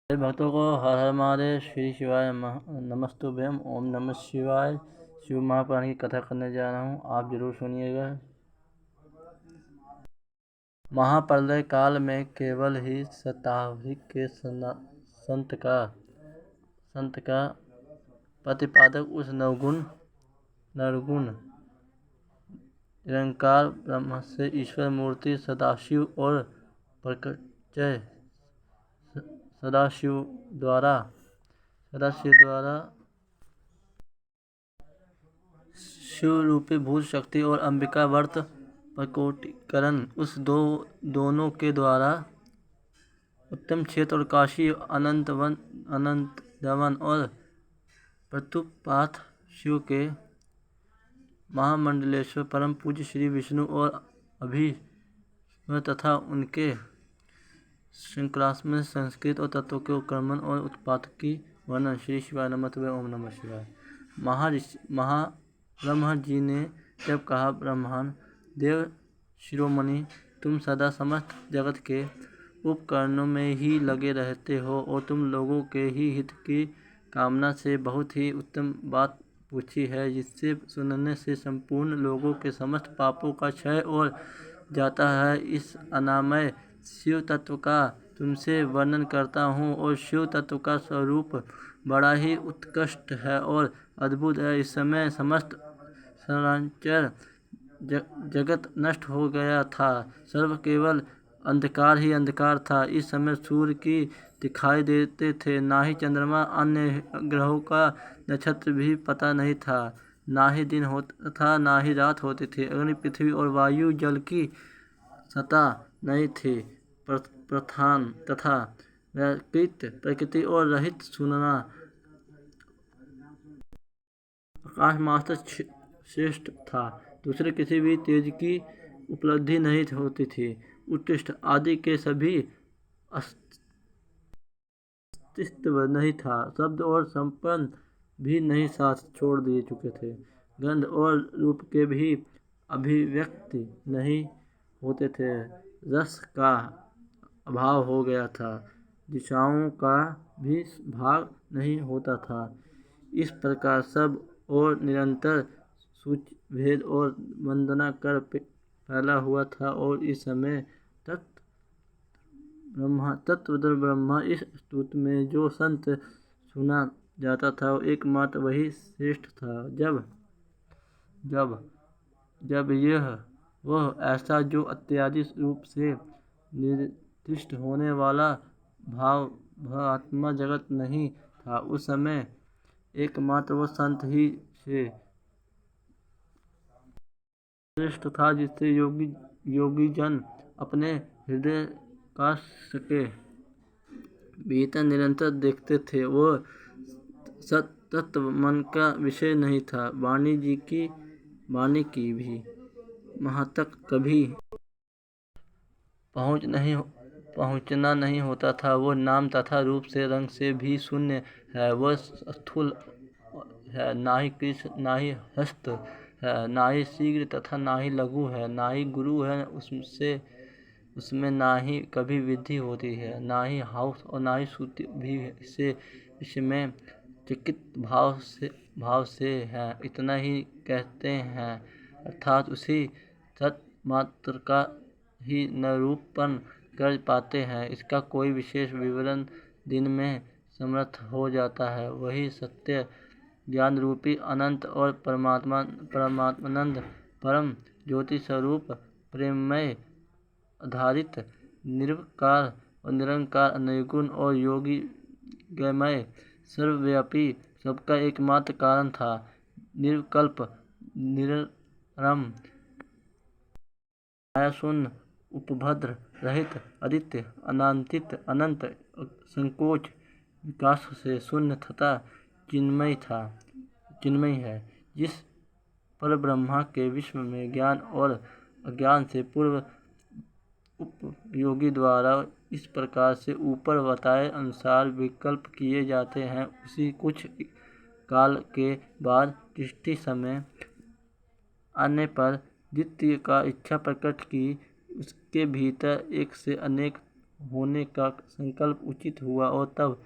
मेरे भक्तों को हर हर महादेव, श्री शिवाय नमस्तुभ्यम, ओम नमः शिवाय। शिव महापुराण की कथा करने जा रहा हूँ, आप जरूर सुनिएगा। महाप्रलय काल में केवल ही शताधिक के संत का प्रतिपादक उस निर्गुण निरंकार ब्रह्म से ईश्वर मूर्ति सदाशिव और प्रकटय सदाशिव द्वारा शिव रूपी भूत शक्ति और अंबिका वर्त प्रकोटीकरण उस दोनों के द्वारा उत्तम क्षेत्र और काशी अनंत दमन और प्रतुपात शिव के महामंडलेश्वर परम पूज्य श्री विष्णु और अभिष्म तथा उनके शंकरात्मक संस्कृत और तत्व के कर्मण और उत्पाद की वर्णन। श्री शिवाय नमः। ओम नमः शिवाय। ब्रह्मा जी ने जब कहा, ब्रह्मण देव शिरोमणि, तुम सदा समस्त जगत के उपकरणों में ही लगे रहते हो और तुम लोगों के ही हित की कामना से बहुत ही उत्तम बात पूछी है, जिससे सुनने से संपूर्ण लोगों के समस्त पापों का क्षय हो जाता है। इस अनामय शिव तत्व का तुमसे वर्णन करता हूँ। और शिव तत्व का स्वरूप बड़ा ही उत्कृष्ट है और अद्भुत है। इस समय समस्त चराचर जगत नष्ट हो गया था, सर्व केवल अंधकार ही अंधकार था। इस समय सूर्य की दिखाई देते थे, ना ही चंद्रमा, अन्य ग्रहों का नक्षत्र भी पता नहीं था, ना ही दिन होता था ना ही रात होती थी। अग्नि, पृथ्वी और वायु, जल की सत्ता नहीं थी प्रधान तथा प्रकृति और रहित सुनना आकाश मात्र श्रेष्ठ था। दूसरे किसी भी तेज की उपलब्धि नहीं होती थी। उत्कृष्ट आदि के सभी अस्तित्व नहीं था। शब्द और संपन्न भी नहीं साथ छोड़ दिए चुके थे। गंध और रूप के भी अभिव्यक्ति नहीं होते थे। रस का अभाव हो गया था। दिशाओं का भी भाग नहीं होता था। इस प्रकार सब और निरंतर सूच भेद और वंदना कर फैला हुआ था। और इस समय तत्वदर ब्रह्मा इस स्तुति में जो संत सुना जाता था, एकमात्र वही श्रेष्ठ था। जब यह वह ऐसा जो अत्यादि रूप से निर्दिष्ट होने वाला भावात्मा जगत नहीं था, उस समय एकमात्र वह संत ही से श्रेष्ठ था, जिससे योगी जन अपने हृदय का सके भीतर निरंतर देखते थे। वो सतत्व मन का विषय नहीं था। वाणी की भी वहाँ तक कभी पहुँचना नहीं होता था। वो नाम तथा रूप से रंग से भी शून्य है। वह स्थूल है, ना ही कृष्ण, ना ही हस्त है, ना ही शीघ्र तथा ना ही लघु है, ना ही गुरु है उसमें ना ही कभी वृद्धि होती है, ना ही हाउस और ना ही श्रुति भी इसे इसमें चिकित भाव से है। इतना ही कहते हैं, अर्थात उसी सत्मात्र का ही निरूपण कर पाते हैं। इसका कोई विशेष विवरण दिन में समर्थ हो जाता है। वही सत्य ज्ञान रूपी अनंत और परमात्मानंद परम ज्योति स्वरूप प्रेममय आधारित निर्विकार और निरंकार निर्गुण और योगिमय सर्वव्यापी सबका एकमात्र कारण था। निर्विकल्प निररम मायाशून्य उपभद्र रहित अद्वितीय अनांतित अनंत संकोच विकास से शून्य तथा चिन्मय है। जिस परब्रह्मा के विश्व में ज्ञान और अज्ञान से पूर्व उपयोगी द्वारा इस प्रकार से ऊपर बताए अनुसार विकल्प किए जाते हैं, उसी कुछ काल के बाद दृष्टि समय आने पर द्वितीय का इच्छा प्रकट की। उसके भीतर एक से अनेक होने का संकल्प उचित हुआ और तब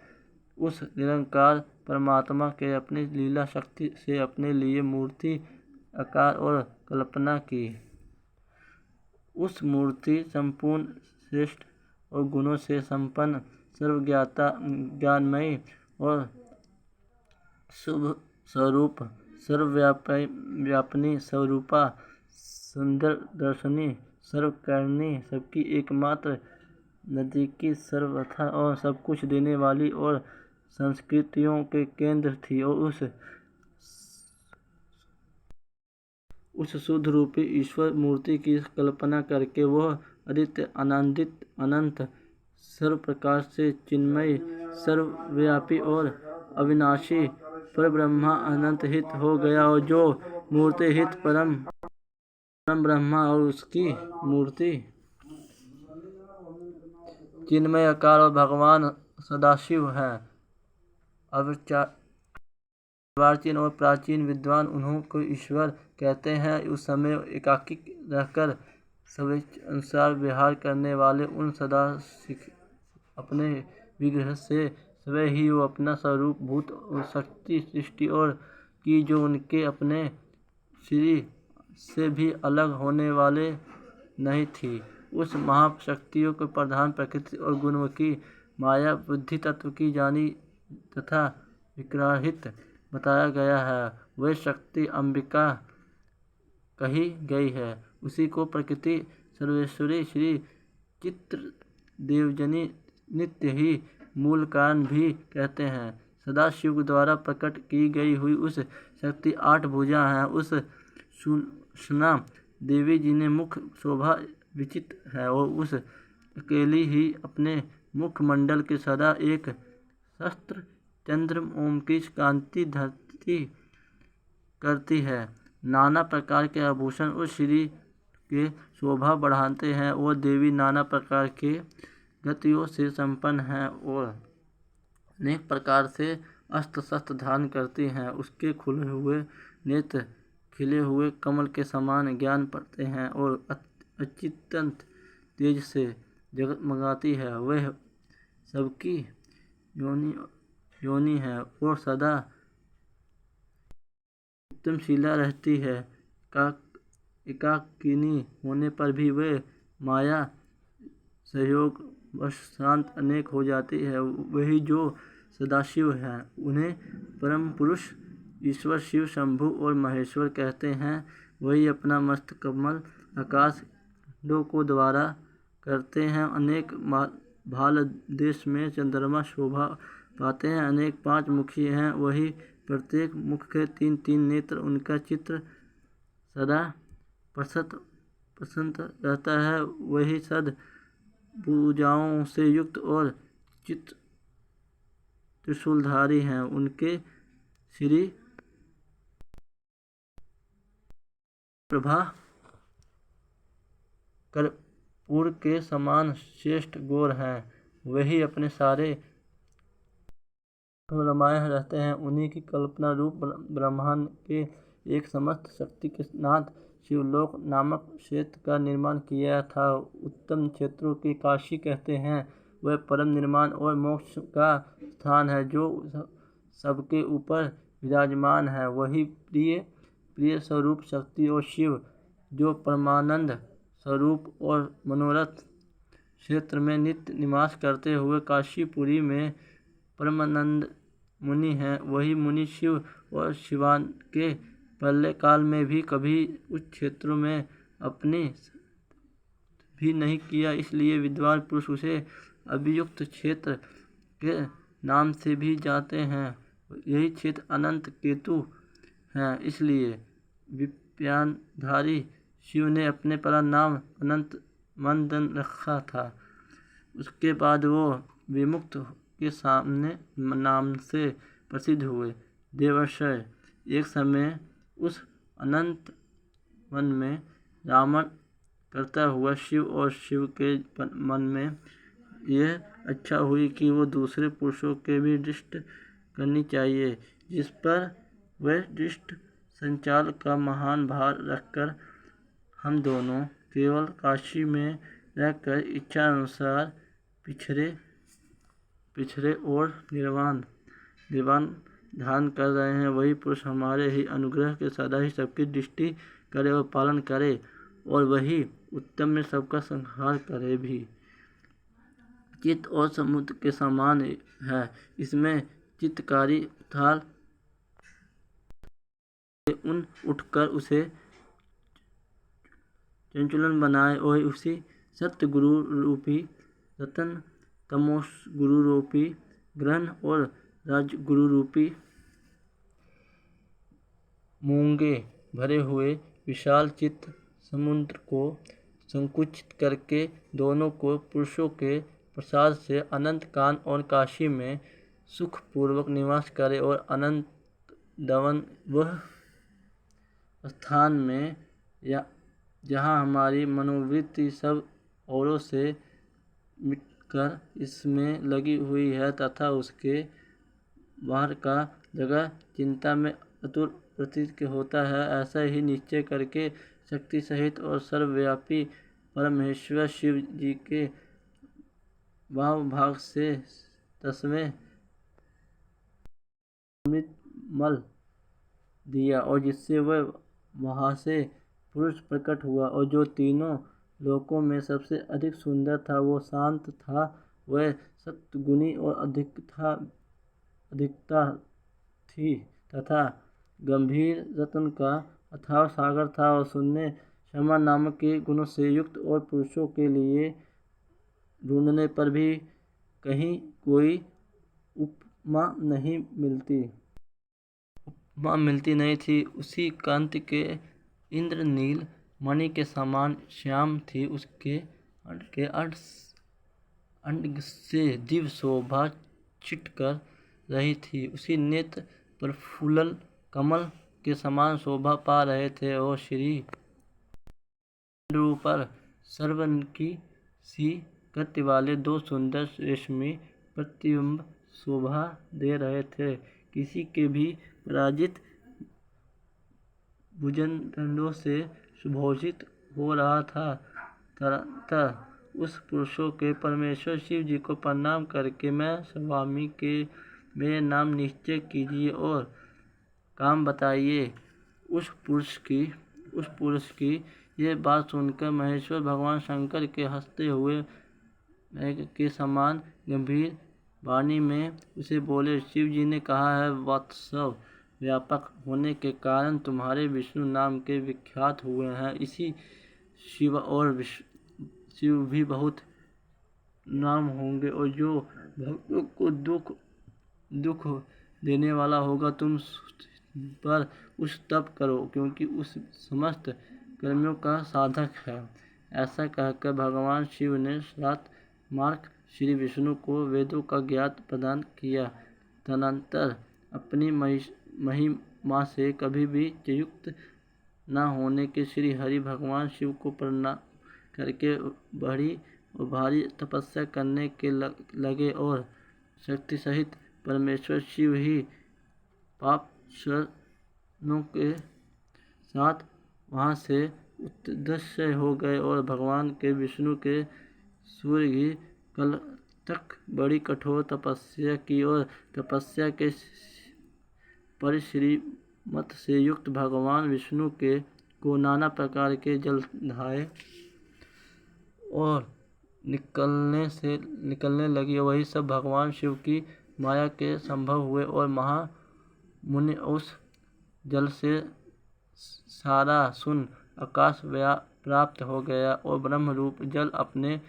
उस निरंकार परमात्मा के अपनी लीला शक्ति से अपने लिए मूर्ति आकार और कल्पना की। उस मूर्ति संपूर्ण श्रेष्ठ और गुणों से संपन्न सर्वज्ञाता ज्ञानमयी और शुभ स्वरूप सर्वव्यापिनी स्वरूपा सुंदर दर्शनी सर्वकर्णी सबकी एकमात्र नज़दीकी सर्वथा और सब कुछ देने वाली और संस्कृतियों के केंद्र थी। और उस शुद्ध रूपी ईश्वर मूर्ति की कल्पना करके वह अद्वितीय आनंदित अनंत सर्व प्रकार से चिन्मय सर्वव्यापी और अविनाशी परब्रह्मा अनंत हित हो गया। और जो मूर्ति हित परम ब्रह्मा और उसकी मूर्ति चिन्मय आकार और भगवान सदाशिव है। अर्वाचीन और प्राचीन विद्वान उन्हों को ईश्वर कहते हैं। उस समय एकाकी रहकर स्वेच्छानुसार विहार करने वाले उन अपने विग्रह से स्वयं ही वो अपना स्वरूप भूत और शक्ति सृष्टि और की जो उनके अपने श्री से भी अलग होने वाले नहीं थी। उस महाशक्तियों के प्रधान प्रकृति और गुणों की माया बुद्धि तत्व की जानी तथा विग्रहित बताया गया है। वह शक्ति अंबिका कही गई है। उसी को प्रकृति सर्वेश्वरी श्री चित्र देवजनी नित्य ही मूल कारण भी कहते हैं। सदाशिव द्वारा प्रकट की गई हुई उस शक्ति 8 भुजा हैं। उस सुषमा देवी जी ने मुख शोभा विचित्र है और उस अकेली ही अपने मुखमंडल के सदा एक शस्त्र चंद्र ओम की कांति धरती करती है। नाना प्रकार के आभूषण उस श्री के शोभा बढ़ाते हैं और देवी नाना प्रकार के गतियों से संपन्न है और अनेक प्रकार से अस्त्र शस्त्र धारण करती हैं। उसके खुले हुए नेत्र खिले हुए कमल के समान ज्ञान पड़ते हैं और अचिंत्य तेज से जगमगाती है। वह सबकी योनि है और सदा उत्तमशीला रहती है। एकाकिनी होने पर भी वह माया सहयोग वश शांत अनेक हो जाती है। वही जो सदाशिव है उन्हें परम पुरुष ईश्वर शिव शंभु और महेश्वर कहते हैं। वही अपना मस्त कमल आकाश खंडों को द्वारा करते हैं। अनेक भाल देश में चंद्रमा शोभा पाते हैं। अनेक 5 मुखी हैं। वही प्रत्येक मुख के 3-3 नेत्र उनका चित्र सदा प्रसन्न रहता है। वही सद भुजाओं से युक्त और चित्र त्रिशूलधारी हैं। उनके श्री प्रभा कर्पूर के समान श्रेष्ठ गौर हैं। वही अपने सारे रमाए रहते हैं। उन्हीं की कल्पना रूप ब्रह्मांड के एक समस्त शक्ति के नाथ शिवलोक नामक क्षेत्र का निर्माण किया था। उत्तम क्षेत्रों की काशी कहते हैं। वह परम निर्माण और मोक्ष का स्थान है जो सबके ऊपर विराजमान है। वही प्रिय स्वरूप शक्ति और शिव जो परमानंद स्वरूप और मनोरथ क्षेत्र में नित्य निवास करते हुए काशीपुरी में परमानंद मुनि हैं। वही मुनि शिव और शिवान के प्रलय काल में भी कभी उस क्षेत्रों में अपनी भी नहीं किया। इसलिए विद्वान पुरुष उसे अभियुक्त क्षेत्र के नाम से भी जानते हैं। यही क्षेत्र अनंत केतु है। इसलिए विज्ञानधारी शिव ने अपने परा नाम अनंत मंदन रखा था। उसके बाद वो विमुक्त के सामने नाम से प्रसिद्ध हुए। देवर्षय एक समय उस अनंत वन में रावण करता हुआ शिव और शिव के मन में यह अच्छा हुई कि वो दूसरे पुरुषों के भी दृष्टि करनी चाहिए। जिस पर वह दृष्टि संचाल का महान भार रखकर हम दोनों केवल काशी में रहकर इच्छा अनुसार पिछड़े और निर्वाण ध्यान कर रहे हैं, वही पुरुष हमारे ही अनुग्रह के सदा ही सबकी दृष्टि करे और पालन करे, और वही उत्तम में सबका संहार करे भी। चित्त और समुद्र के समान है, इसमें चित्तकारी उथाल उन उठकर उसे चंचुलन बनाए, और उसी सत्य गुरु रूपी रतन, तमोस गुरु रूपी ग्रहण और राज गुरु रूपी मूंगे भरे हुए विशाल चित्त समुद्र को संकुचित करके दोनों को पुरुषों के प्रसाद से अनंत कान और काशी में सुखपूर्वक निवास करे, और अनंत दवन वह स्थान में जहाँ हमारी मनोवृत्ति सब औरों से मिटकर इसमें लगी हुई है, तथा उसके बाहर का जगह चिंता में अतुल प्रतीत होता है, ऐसा ही निश्चय करके शक्ति सहित और सर्वव्यापी परमेश्वर शिव जी के भाव से 10वें अमृत मल दिया, और जिससे वह वहाँ से पुरुष प्रकट हुआ, और जो तीनों लोकों में सबसे अधिक सुंदर था, वो शांत था, वह सत्गुणी और अधिकता थी, तथा गंभीर रत्न का अथाह सागर था, और शून्य क्षमा नामक के गुणों से युक्त, और पुरुषों के लिए ढूंढने पर भी कहीं कोई उपमा मिलती नहीं थी। उसी कांति के इंद्रनील मणि के समान श्याम थी, उसके अंग से दिव्य शोभा छिटकर रही थी, उसी नेत्र प्रफुल्ल कमल के समान शोभा पा रहे थे, और श्री पर सर्वन की सी गति वाले 2 सुंदर रेशमी प्रतिबिंब शोभा दे रहे थे। किसी के भी पराजित भुजदंडों से सुभूषित हो रहा था, तरह उस पुरुषों के परमेश्वर शिव जी को प्रणाम करके मैं स्वामी के मेरे नाम निश्चय कीजिए और काम बताइए। उस पुरुष की ये बात सुनकर महेश्वर भगवान शंकर के हंसते हुए मेघ के समान गंभीर वाणी में उसे बोले, शिव जी ने कहा है, वात्सव व्यापक होने के कारण तुम्हारे विष्णु नाम के विख्यात हुए हैं। इसी शिव और शिव भी बहुत नाम होंगे, और जो भक्तों को दुख देने वाला होगा, तुम पर उस तप करो, क्योंकि उस समस्त कर्मियों का साधक है। ऐसा कहकर भगवान शिव ने 7 मार्ग श्री विष्णु को वेदों का ज्ञान प्रदान किया। तदनंतर अपनी महिमा से कभी भी युक्त न होने के श्री हरि भगवान शिव को प्रणाम करके बड़ी और भारी तपस्या करने के लगे, और शक्ति सहित परमेश्वर शिव ही पाप शरणों के साथ वहाँ से उदृश्य हो गए, और भगवान के विष्णु के सूर्य कल तक बड़ी कठोर तपस्या की, और तपस्या के परिश्रमत से युक्त भगवान विष्णु को नाना प्रकार के जल ढाए और निकलने लगी। वही सब भगवान शिव की माया के संभव हुए, और महामुनि उस जल से सारा सुन आकाश प्राप्त हो गया, और ब्रह्म रूप जल अपने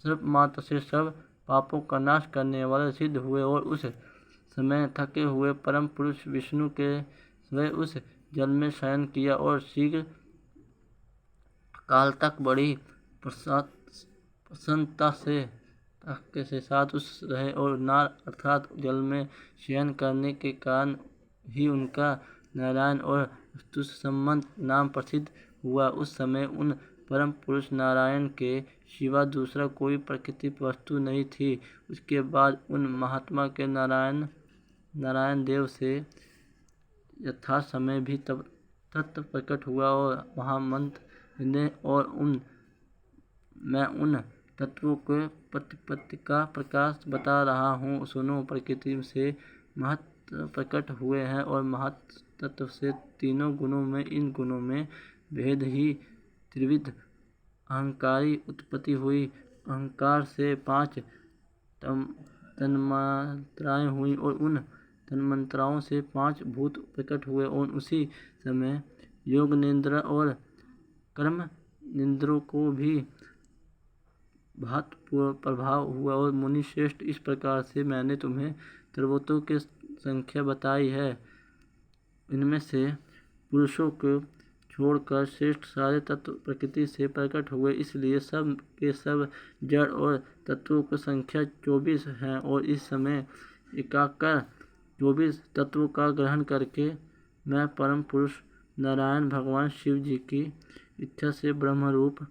सर्पमात्र से सब पापों का नाश करने वाले सिद्ध हुए, और उस समय थके हुए परम पुरुष विष्णु के स्वयं उस जल में शयन किया, और शीघ्र काल तक बड़ी प्रसन्नता के साथ उस रहे, और नार अर्थात जल में शयन करने के कारण ही उनका नारायण और स्तुतिसम्मत नाम प्रसिद्ध हुआ। उस समय उन परम पुरुष नारायण के सिवा दूसरा कोई प्राकृतिक वस्तु नहीं थी। उसके बाद उन महात्मा के नारायण देव से यथा समय भी तत्व प्रकट हुआ, और महामंत्र ने, और मैं उन तत्वों के प्रतिपत्ति का प्रकाश बता रहा हूँ। सुनो, प्रकृति से महत्व प्रकट हुए हैं और महत् तत्व से तीनों गुणों में, इन गुणों में भेद ही त्रिविध अहंकारी उत्पत्ति हुई। अहंकार से 5 तन्मात्राएं हुई और उन तन्मात्राओं से 5 भूत प्रकट हुए और उसी समय योग निद्रा और कर्म निद्रों को भी भात प्रभाव हुआ। और मुनि श्रेष्ठ, इस प्रकार से मैंने तुम्हें त्रिभुवों की संख्या बताई है। इनमें से पुरुषों को छोड़कर श्रेष्ठ सारे तत्व प्रकृति से प्रकट हुए, इसलिए सब के सब जड़ और तत्वों की संख्या 24 है। और इस समय एकाकर 24 तत्वों का ग्रहण करके मैं परम पुरुष नारायण भगवान शिव जी की इच्छा से ब्रह्मरूप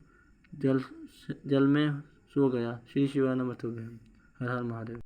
जल में सो गया। श्री शिवानंद। हर हर महादेव।